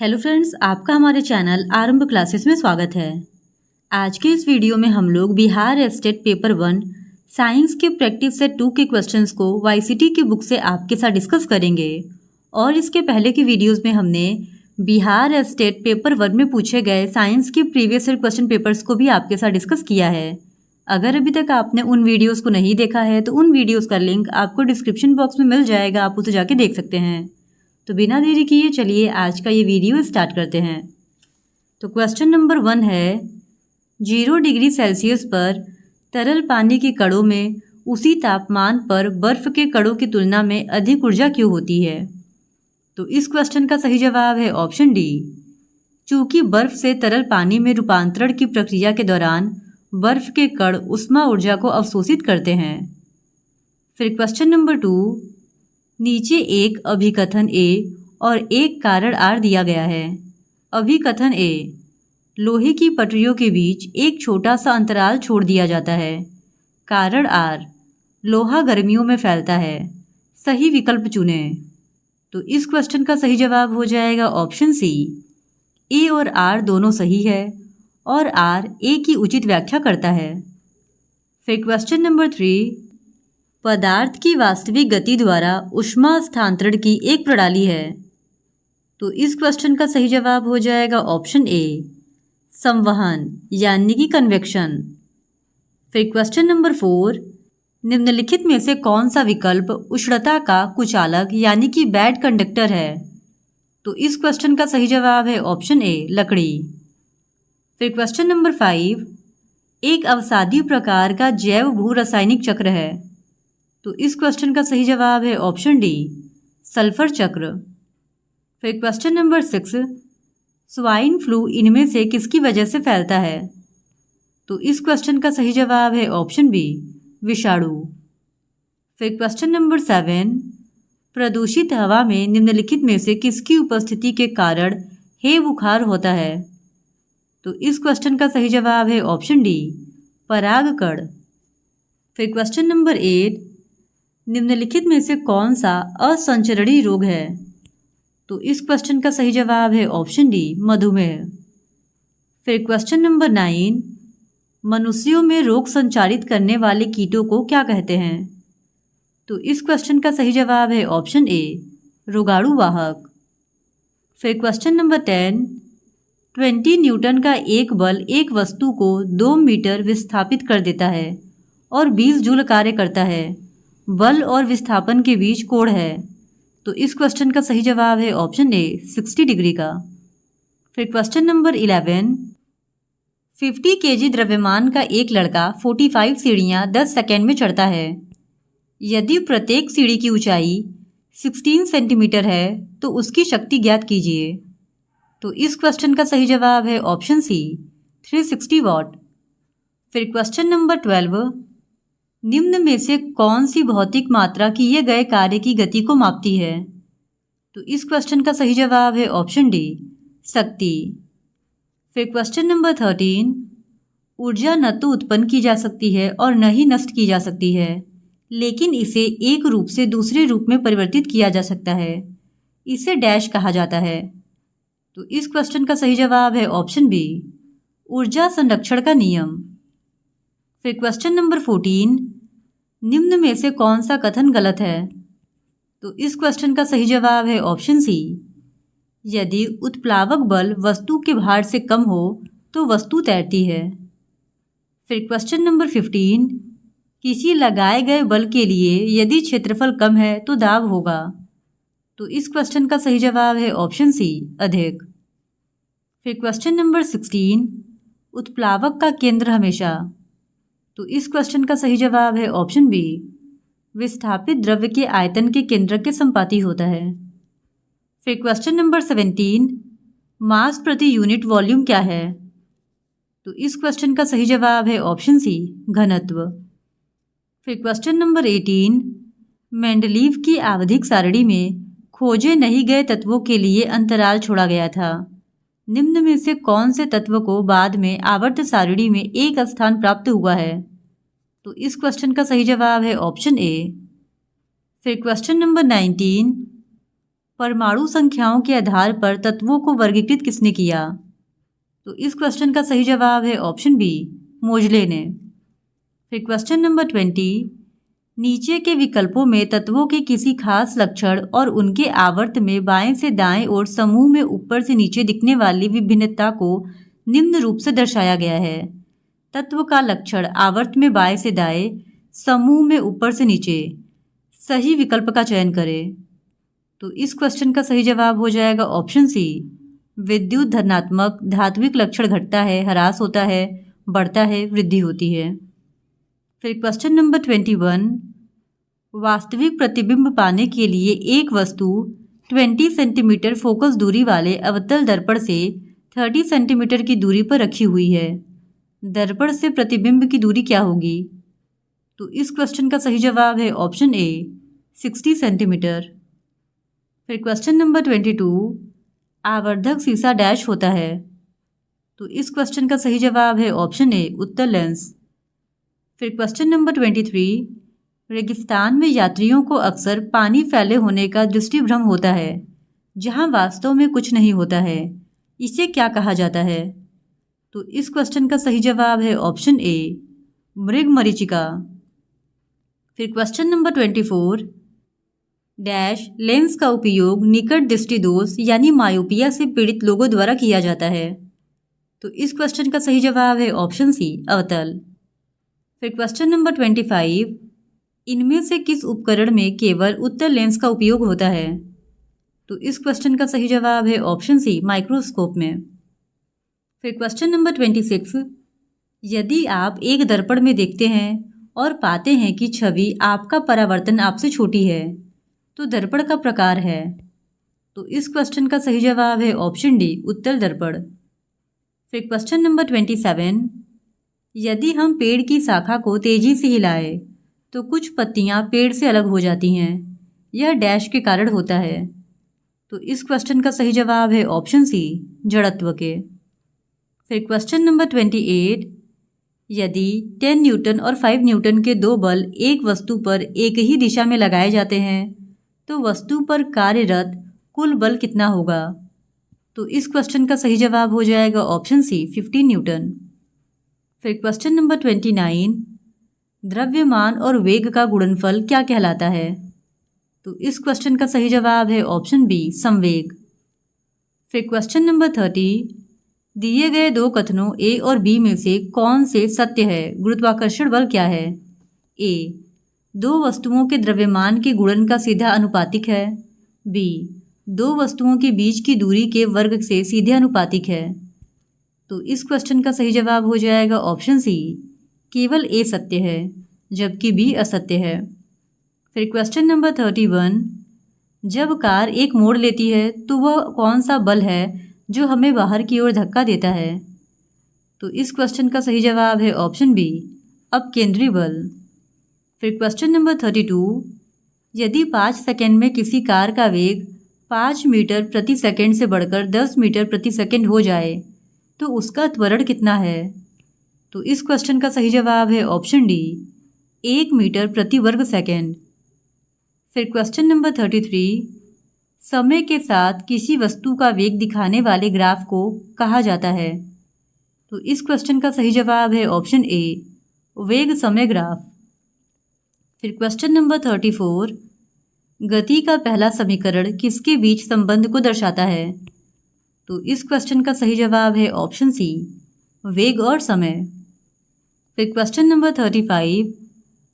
Hello friends, आपका हमारे channel आरंभ क्लासेस में स्वागत है। आज के इस वीडियो में हम लोग बिहार स्टेट पेपर 1 साइंस के प्रैक्टिस सेट 2 के क्वेश्चंस को वाईसीटी की बुक से आपके साथ डिस्कस करेंगे। और इसके पहले की वीडियोस में हमने बिहार स्टेट पेपर 1 में पूछे गए साइंस के प्रीवियस ईयर क्वेश्चन पेपर्स को भी आपके साथ डिस्कस किया है। अगर अभी तक आपने उन वीडियोज़ को नहीं देखा है तो उन वीडियोज़ का लिंक आपको डिस्क्रिप्शन बॉक्स में मिल जाएगा, आप उसे जाके देख सकते हैं। तो बिना देरी किए चलिए आज का ये वीडियो स्टार्ट करते हैं। तो क्वेश्चन नंबर 1 है, 0 डिग्री सेल्सियस पर तरल पानी के कणों में उसी तापमान पर बर्फ के कणों की तुलना में अधिक ऊर्जा क्यों होती है? तो इस क्वेश्चन का सही जवाब है ऑप्शन डी। चूँकि बर्फ से तरल पानी में रूपांतरण की प्रक्रिया के दौरान बर्फ के कण ऊष्मा ऊर्जा को अवशोषित करते हैं। फिर क्वेश्चन नंबर 2, नीचे एक अभिकथन ए और एक कारण आर दिया गया है। अभिकथन ए, लोहे की पटरियों के बीच एक छोटा सा अंतराल छोड़ दिया जाता है। कारण आर, लोहा गर्मियों में फैलता है। सही विकल्प चुनें। तो इस क्वेश्चन का सही जवाब हो जाएगा ऑप्शन सी। ए और आर दोनों सही है और आर ए की उचित व्याख्या करता है। फिर क्वेश्चन नंबर 3, पदार्थ की वास्तविक गति द्वारा ऊष्मा स्थानांतरण की एक प्रणाली है। तो इस क्वेश्चन का सही जवाब हो जाएगा ऑप्शन ए, संवहन यानी कि कन्वेक्शन। फिर क्वेश्चन नंबर 4, निम्नलिखित में से कौन सा विकल्प उष्णता का कुचालक यानी कि बैड कंडक्टर है? तो इस क्वेश्चन का सही जवाब है ऑप्शन ए, लकड़ी। फिर क्वेश्चन नंबर 5, एक अवसादी प्रकार का जैव भू रासायनिक चक्र है। तो इस क्वेश्चन का सही जवाब है ऑप्शन डी, सल्फर चक्र। फिर क्वेश्चन नंबर 6, स्वाइन फ्लू इनमें से किसकी वजह से फैलता है? तो इस क्वेश्चन का सही जवाब है ऑप्शन बी, विषाणु। फिर क्वेश्चन नंबर 7, प्रदूषित हवा में निम्नलिखित में से किसकी उपस्थिति के कारण हे बुखार होता है? तो इस क्वेश्चन का सही जवाब है ऑप्शन डी, परागकण। फिर क्वेश्चन नंबर 8, निम्नलिखित में से कौन सा असंचरणीय रोग है? तो इस क्वेश्चन का सही जवाब है ऑप्शन डी, मधुमेह। फिर क्वेश्चन नंबर 9, मनुष्यों में रोग संचारित करने वाले कीटों को क्या कहते हैं? तो इस क्वेश्चन का सही जवाब है ऑप्शन ए, रोगाणु वाहक। फिर क्वेश्चन नंबर 10, 20 न्यूटन का एक बल एक वस्तु को 2 मीटर विस्थापित कर देता है और 20 जूल कार्य करता है। बल और विस्थापन के बीच कोण है। तो इस क्वेश्चन का सही जवाब है ऑप्शन ए, 60 डिग्री का। फिर क्वेश्चन नंबर 11, 50 केजी द्रव्यमान का एक लड़का 45 सीढ़ियाँ 10 सेकेंड में चढ़ता है। यदि प्रत्येक सीढ़ी की ऊंचाई 16 सेंटीमीटर है तो उसकी शक्ति ज्ञात कीजिए। तो इस क्वेश्चन का सही जवाब है ऑप्शन सी, 360 वॉट। फिर क्वेश्चन नंबर 12, निम्न में से कौन सी भौतिक मात्रा किए गए कार्य की गति को मापती है? तो इस क्वेश्चन का सही जवाब है ऑप्शन डी, शक्ति। फिर क्वेश्चन नंबर 13, ऊर्जा न तो उत्पन्न की जा सकती है और न ही नष्ट की जा सकती है, लेकिन इसे एक रूप से दूसरे रूप में परिवर्तित किया जा सकता है। इसे डैश कहा जाता है। तो इस क्वेश्चन का सही जवाब है ऑप्शन बी, ऊर्जा संरक्षण का नियम। फिर क्वेश्चन नंबर 14, निम्न में से कौन सा कथन गलत है? तो इस क्वेश्चन का सही जवाब है ऑप्शन सी, यदि उत्प्लावक बल वस्तु के भार से कम हो तो वस्तु तैरती है। फिर क्वेश्चन नंबर 15, किसी लगाए गए बल के लिए यदि क्षेत्रफल कम है तो दाब होगा। तो इस क्वेश्चन का सही जवाब है ऑप्शन सी, अधिक। फिर क्वेश्चन नंबर 16, उत्प्लावक का केंद्र हमेशा। तो इस क्वेश्चन का सही जवाब है ऑप्शन बी, विस्थापित द्रव्य के आयतन के केंद्र के संपाती होता है। फिर क्वेश्चन नंबर 17, मास प्रति यूनिट वॉल्यूम क्या है? तो इस क्वेश्चन का सही जवाब है ऑप्शन सी, घनत्व। फिर क्वेश्चन नंबर 18, मेंडलीव की आवधिक सारणी में खोजे नहीं गए तत्वों के लिए अंतराल छोड़ा गया था। निम्न में से कौन से तत्व को बाद में आवर्त सारणी में एक स्थान प्राप्त हुआ है? तो इस क्वेश्चन का सही जवाब है ऑप्शन ए। फिर क्वेश्चन नंबर 19, परमाणु संख्याओं के आधार पर तत्वों को वर्गीकृत किसने किया? तो इस क्वेश्चन का सही जवाब है ऑप्शन बी, मोजले ने। फिर क्वेश्चन नंबर 20, नीचे के विकल्पों में तत्वों के किसी खास लक्षण और उनके आवर्त में बाएं से दाएं और समूह में ऊपर से नीचे दिखने वाली विभिन्नता को निम्न रूप से दर्शाया गया है। तत्व का लक्षण आवर्त में बाएं से दाएं, समूह में ऊपर से नीचे। सही विकल्प का चयन करें। तो इस क्वेश्चन का सही जवाब हो जाएगा ऑप्शन सी, विद्युत धनात्मक। धात्विक लक्षण घटता है, ह्रास होता है, बढ़ता है, वृद्धि होती है। फिर क्वेश्चन नंबर 21, वास्तविक प्रतिबिंब पाने के लिए एक वस्तु 20 सेंटीमीटर फोकस दूरी वाले अवतल दर्पण से 30 सेंटीमीटर की दूरी पर रखी हुई है। दर्पण से प्रतिबिंब की दूरी क्या होगी? तो इस क्वेश्चन का सही जवाब है ऑप्शन ए, 60 सेंटीमीटर। फिर क्वेश्चन नंबर 22, आवर्धक शीशा डैश होता है। तो इस क्वेश्चन का सही जवाब है ऑप्शन ए, उत्तल लेंस। फिर क्वेश्चन नंबर 23, रेगिस्तान में यात्रियों को अक्सर पानी फैले होने का दृष्टिभ्रम होता है, जहां वास्तव में कुछ नहीं होता है। इसे क्या कहा जाता है? तो इस क्वेश्चन का सही जवाब है ऑप्शन ए, मृगमरीचिका। फिर क्वेश्चन नंबर 24, डैश लेंस का उपयोग निकट दृष्टि दोष यानी मायोपिया से पीड़ित लोगों द्वारा किया जाता है। तो इस क्वेश्चन का सही जवाब है ऑप्शन सी, अवतल। फिर क्वेश्चन नंबर 25, इनमें से किस उपकरण में केवल उत्तल लेंस का उपयोग होता है? तो इस क्वेश्चन का सही जवाब है ऑप्शन सी, माइक्रोस्कोप में। फिर क्वेश्चन नंबर 26, यदि आप एक दर्पण में देखते हैं और पाते हैं कि छवि आपका परावर्तन आपसे छोटी है, तो दर्पण का प्रकार है। तो इस क्वेश्चन का सही जवाब है ऑप्शन डी, उत्तल दर्पण। फिर क्वेश्चन नंबर 27, यदि हम पेड़ की शाखा को तेजी से हिलाएं तो कुछ पत्तियां पेड़ से अलग हो जाती हैं। यह डैश के कारण होता है। तो इस क्वेश्चन का सही जवाब है ऑप्शन सी, जड़त्व के। फिर क्वेश्चन नंबर 28, यदि 10 न्यूटन और 5 न्यूटन के दो बल एक वस्तु पर एक ही दिशा में लगाए जाते हैं तो वस्तु पर कार्यरत कुल बल कितना होगा? तो इस क्वेश्चन का सही जवाब हो जाएगा ऑप्शन सी, 15 न्यूटन। फिर क्वेश्चन नंबर 29, द्रव्यमान और वेग का गुणनफल क्या कहलाता है? तो इस क्वेश्चन का सही जवाब है ऑप्शन बी, संवेग। फिर क्वेश्चन नंबर 30, दिए गए दो कथनों ए और बी में से कौन से सत्य है? गुरुत्वाकर्षण बल क्या है? ए, दो वस्तुओं के द्रव्यमान के गुणन का सीधा अनुपातिक है। बी, दो वस्तुओं के बीच की दूरी के वर्ग से सीधे अनुपातिक है। तो इस क्वेश्चन का सही जवाब हो जाएगा ऑप्शन सी, केवल ए सत्य है जबकि बी असत्य है। फिर क्वेश्चन नंबर 31, जब कार एक मोड़ लेती है तो वह कौन सा बल है जो हमें बाहर की ओर धक्का देता है? तो इस क्वेश्चन का सही जवाब है ऑप्शन बी, अपकेंद्री बल। फिर क्वेश्चन नंबर 32, यदि 5 सेकंड में किसी कार का वेग 5 मीटर प्रति सेकंड से बढ़कर 10 मीटर प्रति सेकंड हो जाए तो उसका त्वरण कितना है? तो इस क्वेश्चन का सही जवाब है ऑप्शन डी, 1 मीटर प्रति वर्ग सेकंड। फिर क्वेश्चन नंबर 33, समय के साथ किसी वस्तु का वेग दिखाने वाले ग्राफ को कहा जाता है? तो इस क्वेश्चन का सही जवाब है ऑप्शन ए, वेग समय ग्राफ। फिर क्वेश्चन नंबर 34, गति का पहला समीकरण किसके बीच संबंध को दर्शाता है? तो इस क्वेश्चन का सही जवाब है ऑप्शन सी, वेग और समय। फिर क्वेश्चन नंबर 35,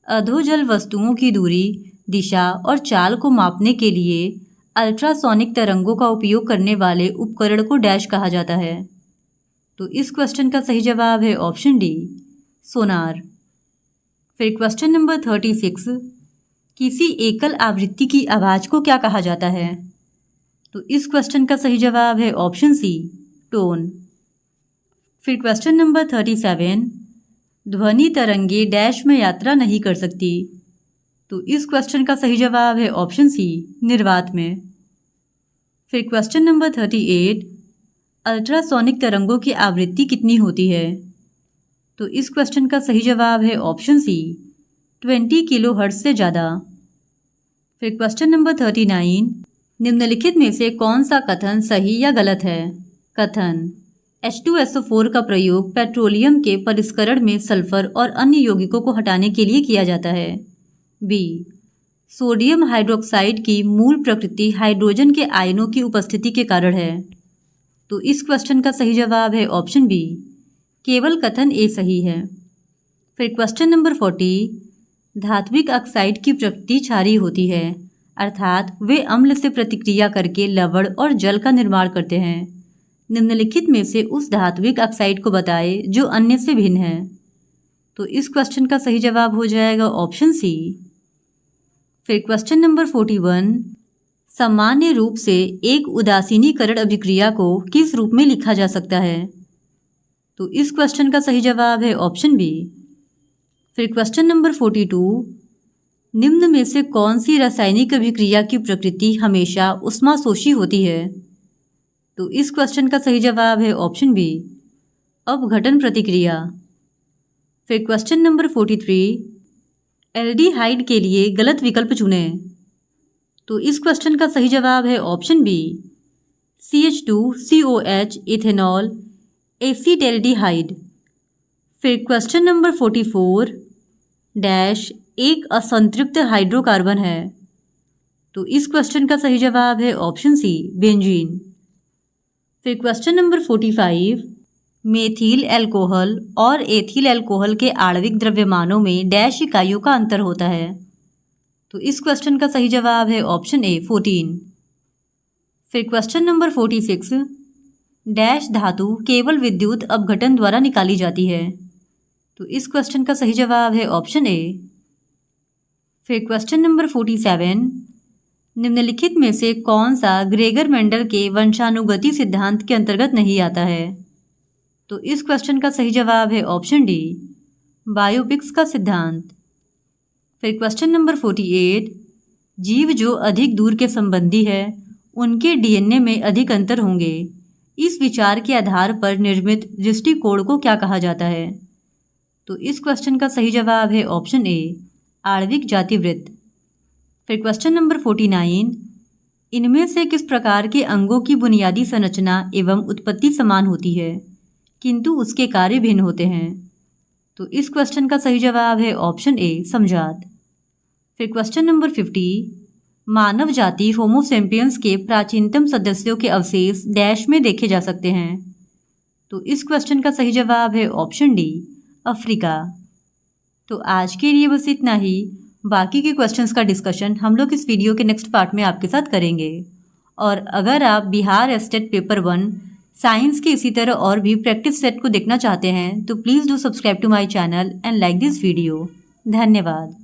अधोजल वस्तुओं की दूरी, दिशा और चाल को मापने के लिए अल्ट्रासोनिक तरंगों का उपयोग करने वाले उपकरण को डैश कहा जाता है? तो इस क्वेश्चन का सही जवाब है ऑप्शन डी, सोनार। फिर क्वेश्चन नंबर 36, किसी एकल आवृत्ति की आवाज़ को क्या कहा जाता है? तो इस क्वेश्चन का सही जवाब है ऑप्शन सी, टोन। फिर क्वेश्चन नंबर 37, ध्वनि तरंगे डैश में यात्रा नहीं कर सकती? तो इस क्वेश्चन का सही जवाब है ऑप्शन सी, निर्वात में। फिर क्वेश्चन नंबर 38, अल्ट्रासोनिक तरंगों की आवृत्ति कितनी होती है? तो इस क्वेश्चन का सही जवाब है ऑप्शन सी, 20 किलोहर्ट्ज़ से ज़्यादा। फिर क्वेश्चन नंबर 39, निम्नलिखित में से कौन सा कथन सही या गलत है? कथन H2SO4 का प्रयोग पेट्रोलियम के परिष्करण में सल्फर और अन्य यौगिकों को हटाने के लिए किया जाता है। बी, सोडियम हाइड्रोक्साइड की मूल प्रकृति हाइड्रोजन के आयनों की उपस्थिति के कारण है। तो इस क्वेश्चन का सही जवाब है ऑप्शन बी, केवल कथन ए सही है। फिर क्वेश्चन नंबर 40, धात्विक ऑक्साइड की प्रकृति क्षारीय होती है, अर्थात वे अम्ल से प्रतिक्रिया करके लवण और जल का निर्माण करते हैं। निम्नलिखित में से उस धात्विक ऑक्साइड को बताए जो अन्य से भिन्न है। तो इस क्वेश्चन का सही जवाब हो जाएगा ऑप्शन सी। फिर क्वेश्चन नंबर 41, सामान्य रूप से एक उदासीनीकरण अभिक्रिया को किस रूप में लिखा जा सकता है? तो इस क्वेश्चन का सही जवाब है ऑप्शन बी। फिर क्वेश्चन नंबर 42, निम्न में से कौन सी रासायनिक अभिक्रिया की प्रकृति हमेशा ऊष्माशोषी होती है? तो इस क्वेश्चन का सही जवाब है ऑप्शन बी, अपघटन प्रतिक्रिया। फिर क्वेश्चन नंबर 43, एल्डिहाइड के लिए गलत विकल्प चुनें। तो इस क्वेश्चन का सही जवाब है option B, CH2COH ethanol acetaldehyde. फिर क्वेश्चन नंबर 44, डैश एक असंतृप्त हाइड्रोकार्बन है। तो इस क्वेश्चन का सही जवाब है ऑप्शन सी, बेंजीन। फिर क्वेश्चन नंबर 45, मेथिल एल्कोहल और एथिल एल्कोहल के आणविक द्रव्यमानों में डैश इकाइयों का अंतर होता है। तो इस क्वेश्चन का सही जवाब है ऑप्शन ए, 14। फिर क्वेश्चन नंबर 46, डैश धातु केवल विद्युत अपघटन द्वारा निकाली जाती है। तो इस क्वेश्चन का सही जवाब है ऑप्शन ए। फिर क्वेश्चन नंबर 47, निम्नलिखित में से कौन सा ग्रेगर मेंडल के वंशानुगति सिद्धांत के अंतर्गत नहीं आता है? तो इस क्वेश्चन का सही जवाब है ऑप्शन डी, बायोपिक्स का सिद्धांत। फिर क्वेश्चन नंबर 48, जीव जो अधिक दूर के संबंधी है उनके DNA में अधिक अंतर होंगे, इस विचार के आधार पर निर्मित दृष्टिकोण को क्या कहा जाता है? तो इस क्वेश्चन का सही जवाब है ऑप्शन ए, आणविक जातिवृत्त। फिर क्वेश्चन नंबर 49, इनमें से किस प्रकार के अंगों की बुनियादी संरचना एवं उत्पत्ति समान होती है किंतु उसके कार्य भिन्न होते हैं? तो इस क्वेश्चन का सही जवाब है ऑप्शन ए, समजात। फिर क्वेश्चन नंबर 50, मानव जाति होमोसेपियंस के प्राचीनतम सदस्यों के अवशेष डैश में देखे जा सकते हैं। तो इस क्वेश्चन का सही जवाब है ऑप्शन डी, अफ्रीका। तो आज के लिए बस इतना ही। बाकी के क्वेश्चंस का डिस्कशन हम लोग इस वीडियो के नेक्स्ट पार्ट में आपके साथ करेंगे। और अगर आप बिहार एस्टेट पेपर 1 साइंस के इसी तरह और भी प्रैक्टिस सेट को देखना चाहते हैं तो please do subscribe to my channel and like this video. धन्यवाद।